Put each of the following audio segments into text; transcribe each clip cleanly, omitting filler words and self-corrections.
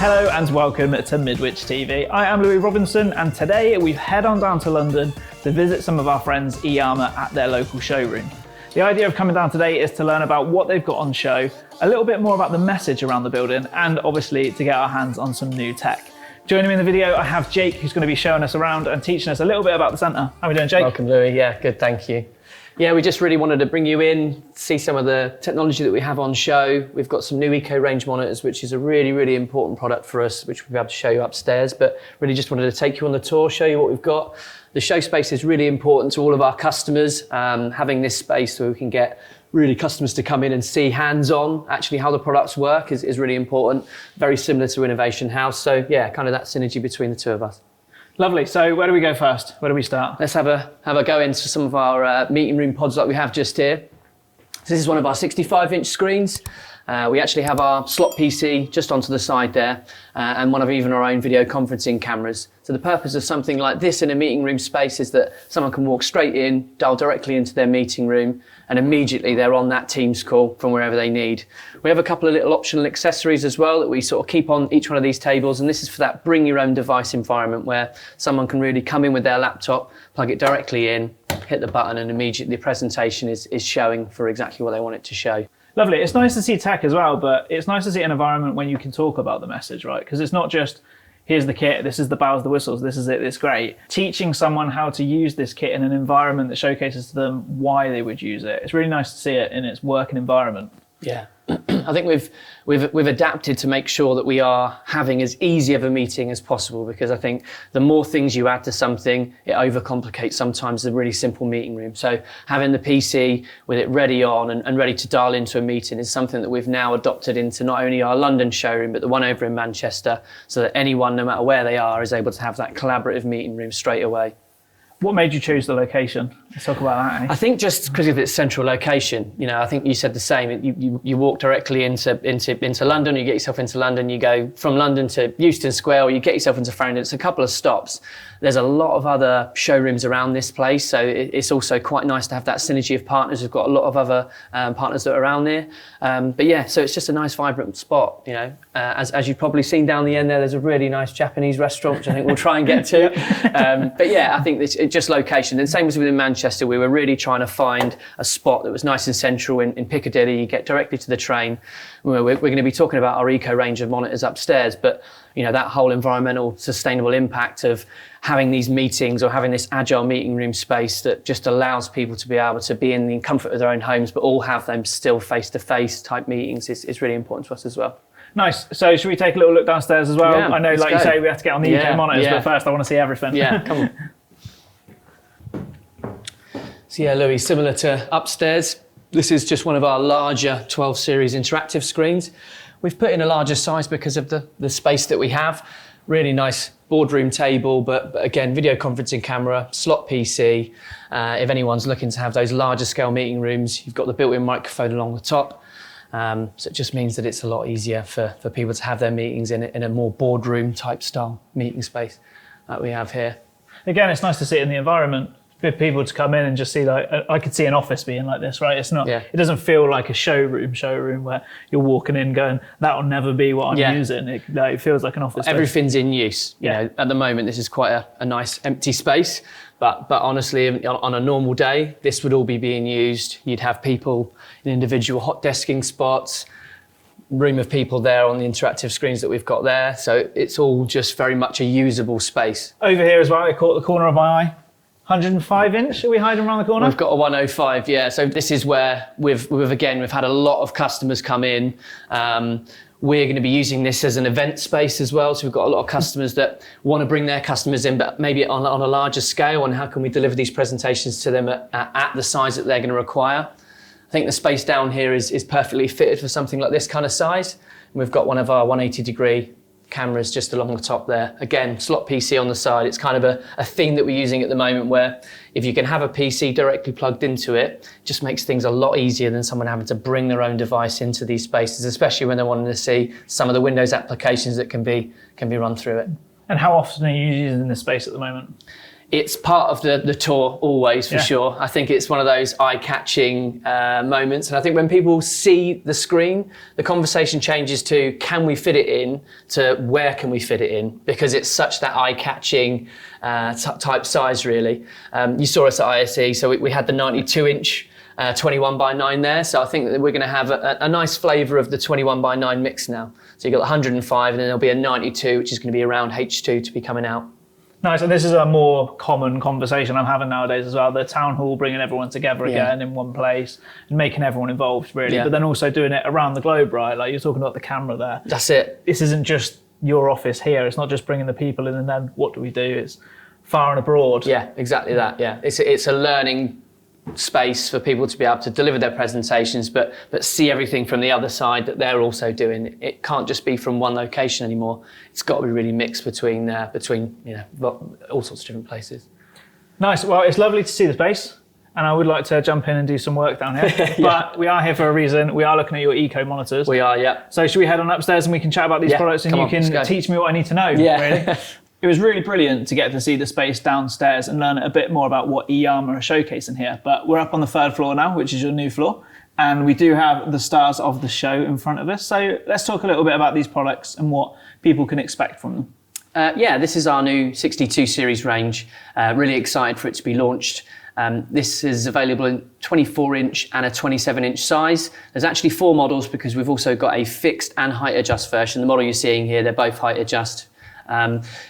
Hello and welcome to Midwich TV. I am Louis Robinson and today we've head on down to London to visit some of our friends iiyama at their local showroom. The idea of coming down today is to learn about what they've got on show, a little bit more about the message around the building, and obviously to get our hands on some new tech. Joining me in the video, I have Jake, who's going to be showing us around and teaching us a little bit about the centre. How are we doing, Jake? Welcome, Louis. Yeah, good, thank you. Yeah, we just really wanted to bring you in, see some of the technology that we have on show. We've got some new eco range monitors, which is a really, really important product for us, which we'll be able to show you upstairs. But really just wanted to take you on the tour, show you what we've got. The show space is really important to all of our customers. Having this space where we can get really customers to come in and see hands-on actually how the products work is really important. Very similar to Innovation House. So yeah, kind of that synergy between the two of us. Lovely. So where do we go first? Where do we start? Let's have a go into some of our meeting room pods that we have just here. This is one of our 65-inch screens. We actually have our slot PC just onto the side there, and one of even our own video conferencing cameras. So the purpose of something like this in a meeting room space is that someone can walk straight in, dial directly into their meeting room, and immediately they're on that Teams call from wherever they need. We have a couple of little optional accessories as well that we sort of keep on each one of these tables, and this is for that bring your own device environment where someone can really come in with their laptop, plug it directly in, hit the button, and immediately the presentation is showing for exactly what they want it to show. Lovely. It's nice to see tech as well, but it's nice to see an environment when you can talk about the message, right? Because it's not just, here's the kit, this is the bells, the whistles, this is it, it's great. Teaching someone how to use this kit in an environment that showcases to them why they would use it. It's really nice to see it in its working environment. Yeah, I think we've adapted to make sure that we are having as easy of a meeting as possible, because I think the more things you add to something, it overcomplicates sometimes the really simple meeting room. So having the PC with it ready on and ready to dial into a meeting is something that we've now adopted into not only our London showroom, but the one over in Manchester, so that anyone, no matter where they are, is able to have that collaborative meeting room straight away. What made you choose the location? Let's talk about that. I think just because of its central location. You know, I think you said the same. You walk directly into London. You get yourself into London. You go from London to Euston Square, or you get yourself into Farringdon. It's a couple of stops. There's a lot of other showrooms around this place, so it's also quite nice to have that synergy of partners. We've got a lot of other partners that are around there. But yeah, so it's just a nice, vibrant spot. You know, as you've probably seen down the end there's a really nice Japanese restaurant, which I think we'll try and get to. But yeah, I think it's just location. And same as within Manchester, we were really trying to find a spot that was nice and central in Piccadilly. You get directly to the train. We're going to be talking about our eco range of monitors upstairs, but you know, that whole environmental sustainable impact of having these meetings or having this agile meeting room space that just allows people to be able to be in the comfort of their own homes, but all have them still face-to-face type meetings is really important to us as well. Nice. So should we take a little look downstairs as well? Yeah, I know, like you say, we have to get on the eco monitors, but first I want to see everything. Yeah, come on. So yeah, Louis, similar to upstairs, this is just one of our larger 12 series interactive screens. We've put in a larger size because of the space that we have. Really nice boardroom table, but again, video conferencing camera, slot PC. If anyone's looking to have those larger scale meeting rooms, you've got the built-in microphone along the top. So it just means that it's a lot easier for people to have their meetings in a more boardroom type style meeting space that we have here. Again, it's nice to see it in the environment. For people to come in and just see, like, I could see an office being like this, right? It's not, It doesn't feel like a showroom where you're walking in going, that'll never be what I'm using. It feels like an office space. Everything's in use. You know, at the moment, this is quite a nice empty space, but honestly, on a normal day, this would all be being used. You'd have people in individual hot desking spots, room of people there on the interactive screens that we've got there. So it's all just very much a usable space. Over here as well, I caught the corner of my eye. 105 inch, are we hiding around the corner? We've got a 105, yeah. So this is where we've had a lot of customers come in. We're going to be using this as an event space as well. So we've got a lot of customers that want to bring their customers in, but maybe on a larger scale, and how can we deliver these presentations to them at the size that they're going to require. I think the space down here is perfectly fitted for something like this kind of size. And we've got one of our 180-degree cameras just along the top there. Again, slot PC on the side. It's kind of a theme that we're using at the moment, where if you can have a PC directly plugged into it, it just makes things a lot easier than someone having to bring their own device into these spaces, especially when they're wanting to see some of the Windows applications that can be run through it. And how often are you using this space at the moment? It's part of the tour always, for sure. I think it's one of those eye-catching moments. And I think when people see the screen, the conversation changes to, can we fit it in, to where can we fit it in? Because it's such that eye-catching type size, really. You saw us at ISE, so we had the 92-inch 21 by 9 there. So I think that we're going to have a nice flavour of the 21 by 9 mix now. So you've got the 105, and then there'll be a 92, which is going to be around H2 to be coming out. Nice, and this is a more common conversation I'm having nowadays as well. The town hall, bringing everyone together again in one place and making everyone involved, really. But then also doing it around the globe, right? Like you're talking about the camera there. That's it. This isn't just your office here. It's not just bringing the people in and then what do we do? It's far and abroad. Yeah, exactly that. Yeah, it's a learning space for people to be able to deliver their presentations, but see everything from the other side that they're also doing. It can't just be from one location anymore. It's got to be really mixed between all sorts of different places. Nice. Well, it's lovely to see the space, and I would like to jump in and do some work down here. But we are here for a reason. We are looking at your eco monitors. We are, yeah. So should we head on upstairs and we can chat about these products, and you can teach me what I need to know? Yeah. Really. It was really brilliant to get to see the space downstairs and learn a bit more about what iiyama are showcasing here. But we're up on the 3rd floor now, which is your new floor. And we do have the stars of the show in front of us. So let's talk a little bit about these products and what people can expect from them. This is our new 62 series range. Really excited for it to be launched. This is available in 24-inch and a 27-inch size. There's actually 4 models because we've also got a fixed and height adjust version. The model you're seeing here, they're both height adjust.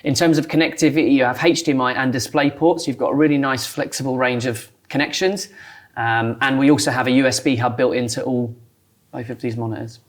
In terms of connectivity, you have HDMI and display ports. You've got a really nice flexible range of connections. And we also have a USB hub built into both of these monitors.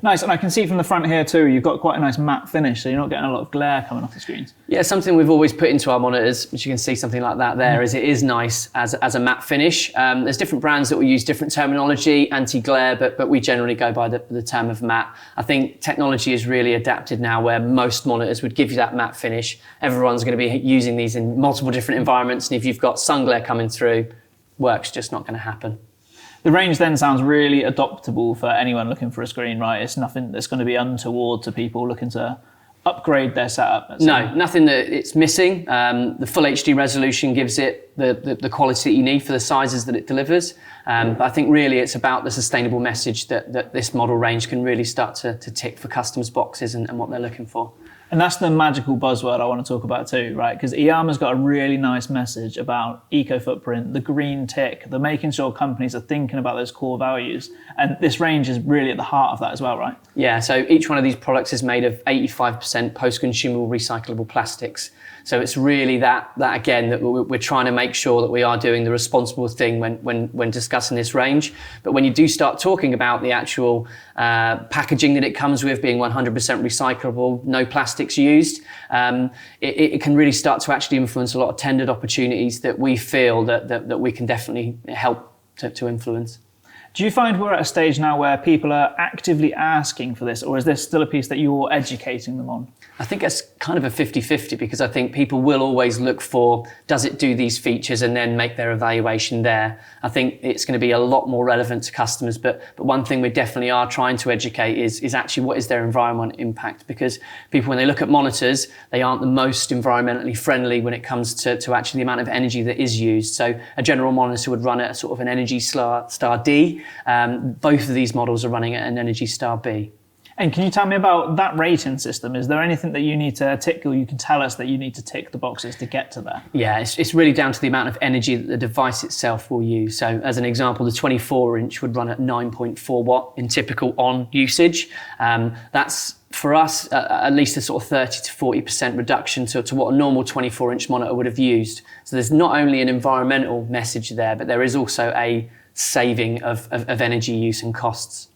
Nice, and I can see from the front here too, you've got quite a nice matte finish, so you're not getting a lot of glare coming off the screens. Yeah, something we've always put into our monitors, which you can see something like that there, is it is nice as a matte finish. There's different brands that will use different terminology, anti-glare, but we generally go by the term of matte. I think technology is really adapted now where most monitors would give you that matte finish. Everyone's going to be using these in multiple different environments, and if you've got sun glare coming through, work's just not going to happen. The range then sounds really adoptable for anyone looking for a screen, right? It's nothing that's going to be untoward to people looking to upgrade their setup. No, nothing that it's missing. The full HD resolution gives it the quality that you need for the sizes that it delivers. But I think really it's about the sustainable message that this model range can really start to tick for customers' boxes and what they're looking for. And that's the magical buzzword I want to talk about too, right? Because iiyama's got a really nice message about eco footprint, the green tick, the making sure companies are thinking about those core values. And this range is really at the heart of that as well, right? Yeah, so each one of these products is made of 85% post-consumable recyclable plastics. So it's really that again, that we're trying to make sure that we are doing the responsible thing when discussing this range. But when you do start talking about the actual packaging that it comes with being 100% recyclable, no plastics used, it can really start to actually influence a lot of tendered opportunities that we feel that we can definitely help to influence. Do you find we're at a stage now where people are actively asking for this, or is this still a piece that you're educating them on? I think it's kind of a 50-50 because I think people will always look for, does it do these features, and then make their evaluation there. I think it's going to be a lot more relevant to customers, but one thing we definitely are trying to educate is actually what is their environmental impact, because people, when they look at monitors, they aren't the most environmentally friendly when it comes to actually the amount of energy that is used. So a general monitor would run at a sort of an Energy Star D. Both of these models are running at an Energy Star B. And can you tell me about that rating system? Is there anything that you need to tick, or you can tell us that you need to tick the boxes to get to there? Yeah, it's really down to the amount of energy that the device itself will use. So as an example, the 24-inch would run at 9.4 watt in typical on usage. That's for us at least a sort of 30 to 40% reduction to what a normal 24-inch monitor would have used. So there's not only an environmental message there, but there is also a saving of energy use and costs.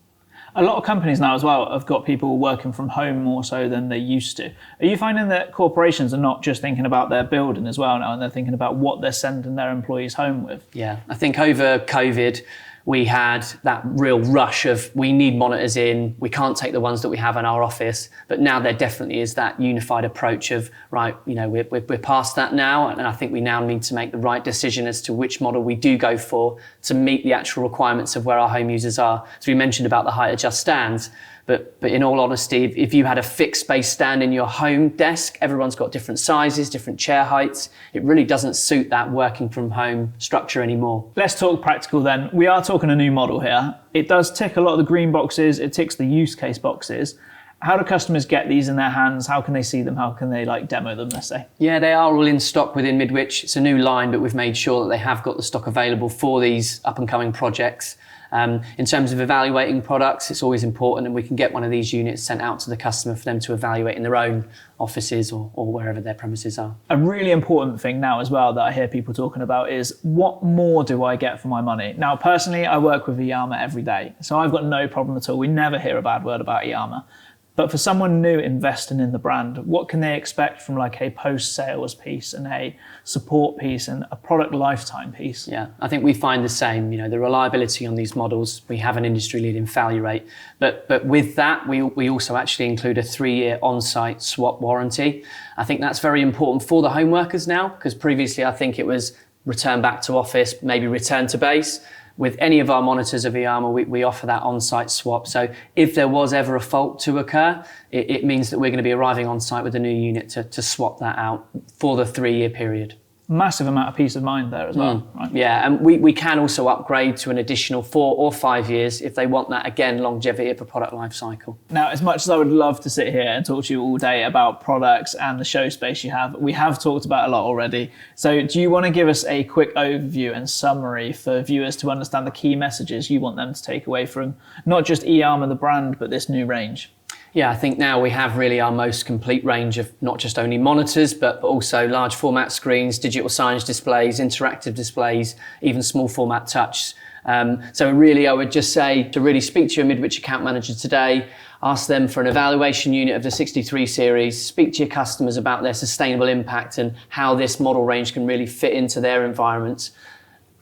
A lot of companies now as well have got people working from home more so than they used to. Are you finding that corporations are not just thinking about their building as well now, and they're thinking about what they're sending their employees home with? Yeah, I think over COVID, we had that real rush of, we need monitors in, we can't take the ones that we have in our office. But now there definitely is that unified approach of, right, you know, we're past that now. And I think we now need to make the right decision as to which model we do go for to meet the actual requirements of where our home users are. So we mentioned about the height adjust stands. But in all honesty, if you had a fixed space stand in your home desk, everyone's got different sizes, different chair heights. It really doesn't suit that working from home structure anymore. Let's talk practical then. We are talking a new model here. It does tick a lot of the green boxes. It ticks the use case boxes. How do customers get these in their hands? How can they see them? How can they demo them, let's say? Yeah, they are all in stock within Midwich. It's a new line, but we've made sure that they have got the stock available for these up and coming projects. In terms of evaluating products, it's always important, and we can get one of these units sent out to the customer for them to evaluate in their own offices or wherever their premises are. A really important thing now as well that I hear people talking about is, what more do I get for my money? Now, personally, I work with iiyama every day, so I've got no problem at all. We never hear a bad word about iiyama. But for someone new investing in the brand, what can they expect from a post-sales piece and a support piece and a product lifetime piece? Yeah, I think we find the same. The reliability on these models, we have an industry-leading failure rate. But with that, we also actually include a 3-year on-site swap warranty. I think that's very important for the home workers now, because previously I think it was return back to office, maybe return to base. With any of our monitors of iiyama, we offer that on-site swap. So if there was ever a fault to occur, it means that we're going to be arriving on site with a new unit to swap that out for the 3-year period. Massive amount of peace of mind there as well. Right? Yeah, and we can also upgrade to an additional 4 or 5 years if they want that, again, longevity of a product life cycle. Now, as much as I would love to sit here and talk to you all day about products and the show space you have, we have talked about a lot already. So do you want to give us a quick overview and summary for viewers to understand the key messages you want them to take away from not just iiyama the brand, but this new range? Yeah, I think now we have really our most complete range of not just only monitors, but also large format screens, digital signage displays, interactive displays, even small format touch. So really, I would just say to really speak to your Midwich account manager today, ask them for an evaluation unit of the 63 series, speak to your customers about their sustainable impact and how this model range can really fit into their environments.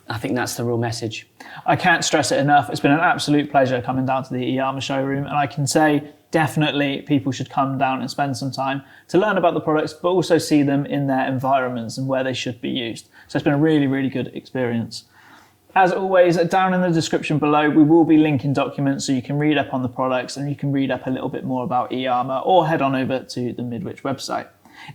I think that's the real message. I can't stress it enough. It's been an absolute pleasure coming down to the iiyama showroom, and I can say definitely people should come down and spend some time to learn about the products, but also see them in their environments and where they should be used. So it's been a really, really good experience. As always, down in the description below, we will be linking documents so you can read up on the products and you can read up a little bit more about iiyama, or head on over to the Midwich website.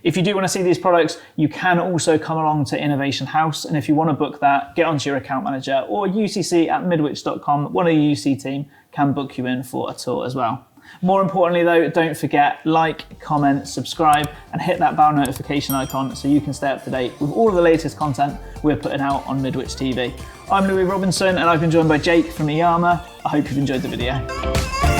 If you do want to see these products, you can also come along to Innovation House, and if you want to book that, get onto your account manager or ucc@midwich.com. One of the UC team can book you in for a tour as well. More importantly though, don't forget, like, comment, subscribe, and hit that bell notification icon so you can stay up to date with all of the latest content we're putting out on Midwich TV. I'm Louis Robinson, and I've been joined by Jake from iiyama. I hope you've enjoyed the video.